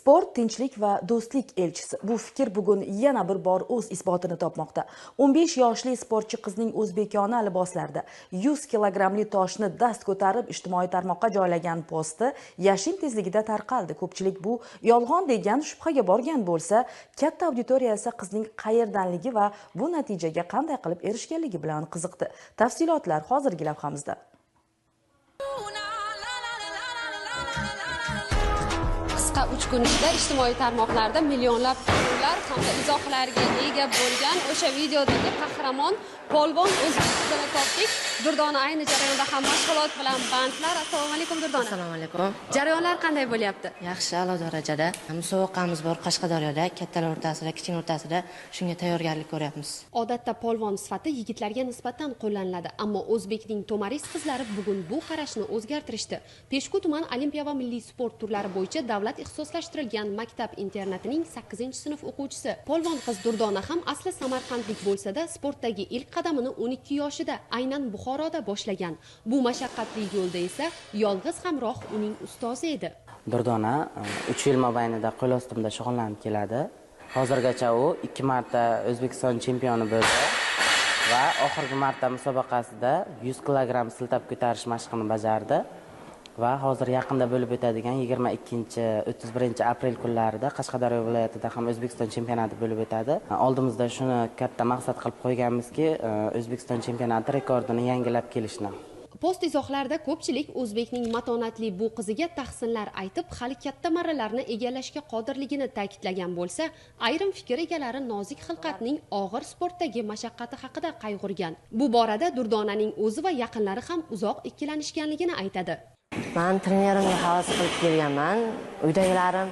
Sport, tinchlik va do'stlik elchisi. Bu fikr bugun yana bir bor o'z isbotini topmoqda. 15 yoshli sportchi qizning o'zbekona liboslarda 100 kilogramli toshni dast ko'tarib ijtimoiy tarmoqqa joylagan posti yashin tezligida tarqaldi. Ko'pchilik bu yolg'on degan shubhaga borgan bo'lsa, katta auditoriya esa qizning qayerdanligi va bu natijaga qanday qilib erishganligi bilan qiziqdi. Tafsilotlar hozirgi lavhamizda. Qisqa 3 kun ichida ijtimoiy tarmoqlarda millionlab quloqlar hamda izohlarga ega bo'lgan o'sha videodagi qahramon polvon o'zbek qizini topdik. Durdona ayni jarayonda ham mashg'ulot bilan bandlar. Assalomu alaykum Durdona. Assalomu alaykum. Jarayonlar qanday bo'lyapti? Yaxshi, a'lo darajada. Musobaqamiz bor Qashqadaryoda, kattalar o'rtasida, kichiklar o'rtasida. Shunga tayyorgarlik ko'ryapmiz. Odatda polvon sifati yigitlarga nisbatan qo'llaniladi, ammo o'zbekning to'maris qizlari bugun bu qarashni o'zgartirishdi. Peshku tuman olimpiya va milliy sport turlari bo'yicha davlat ixtisoslashtirilgan maktab internatining 8-sinf o'quvchisi polvon qiz Durdona ham asli samarqandlik bo'lsa-da, sportdagi ilk qadamini 12 yoshida aynan Buxoroda boshlagan. Bu mashaqqatli yo'lda esa yolg'iz hamroh uning ustozi edi. Durdona 3 yil mobaynida qo'l ostimda shug'ullanib keladi. Hozirgacha u 2 marta O'zbekiston chempioni bo'ldi va oxirgi marta musobaqasida 100 kilogramm siltab ko'tarish mashqini bajardi. Va hozir yaqinda bo'lib o'tadigan 22-31 aprel kunlarida Qashqadaryo viloyatida ham O'zbekiston chempionati bo'lib o'tadi. Oldimizda shuni katta maqsad qilib qo'yganmizki, O'zbekiston chempionati rekordini yangilab kelishni. Post izohlarda ko'pchilik o'zbekning matonatli bu qiziga tahsinlar aytib, hali katta marralarni egallashga qodirligini ta'kidlagan bo'lsa, ayrim fikr egalari nozik xilqatning og'ir sportdagi mashaqqati haqida qayg'urgan. Bu borada Durdonaning o'zi va yaqinlari ham uzoq ikkilanishganligini aytadi. Men trenerimga havas qilib kelganman. Uydagilarim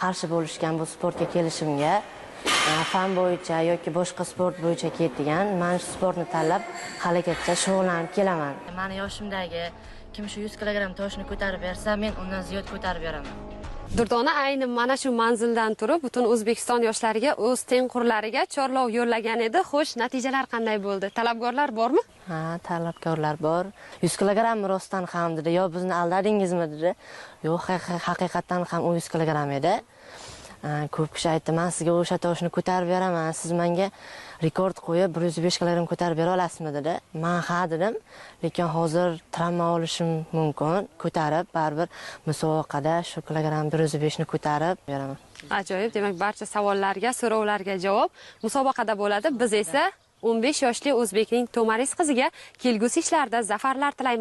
qarshi bo'lishgan bu sportga kelishimga. Fan bo'yicha yoki boshqa sport bo'yicha ketgan. Men shu sportni tanlab, haligacha shug'ullanib kelaman. Meni yoshimdagi kim shu 100 kilogramm toshni ko'tarib bersa, men undan ziyod ko'tarib beraman. Durdona ayni mana shu manzildan turib, butun O'zbekiston yoshlariga o'z tengqurlariga chorlov yo'llagan edi. Xo'sh, natijalar qanday bo'ldi? Talabgorlar bormi? Ha, talabgorlar bor. 100 kilogramm rostdan ham dedi, yo bizni aldadingizmi dedi. Yo'q, haqiqatan ham 100 kilogramm edi. Ko'p kishi aytdi, men sizga o'sha toshni ko'tarib beraman, siz menga rekord qo'yib 105 kilogramm ko'tarib bera olasizmi dedi. Men ha dedim, lekin hozir travma olishim mumkin. Ko'tarib, baribir musobaqada shu kilogramm 105 ni ko'tarib beraman. Ajoyib, demak barcha savollarga, so'rovlarga javob musobaqada bo'ladi. Biz esa 15 yoshli o'zbekning to'maris qiziga kelgusi ishlarda zafarlar tilaymiz.